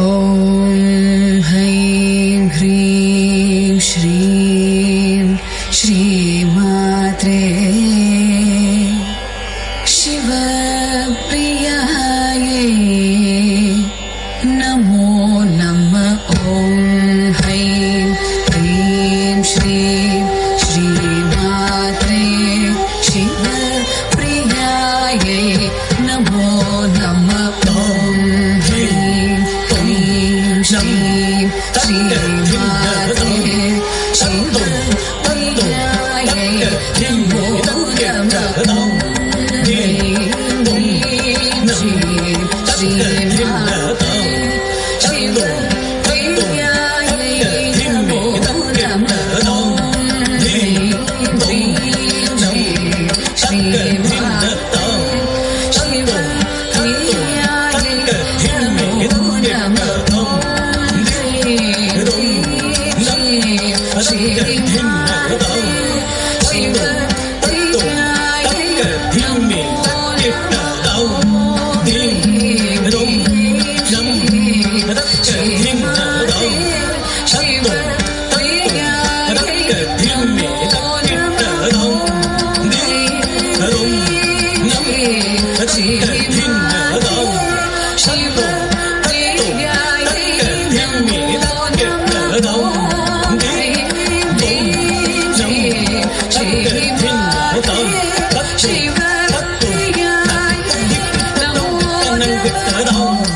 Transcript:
ॐ हैं ह्रीं श्रीं श्रीमात्रे शिवप्रियायै नमो नमः। ॐ हैं ह्रीं श्रीं श्रीमात्रे शिवप्रियायै नमो नमः। श्रीं श्रीमात्रे शिवप्रियायै नमो नमः। Hãy subscribe cho kênh Ghiền Mì Gõ để không bỏ lỡ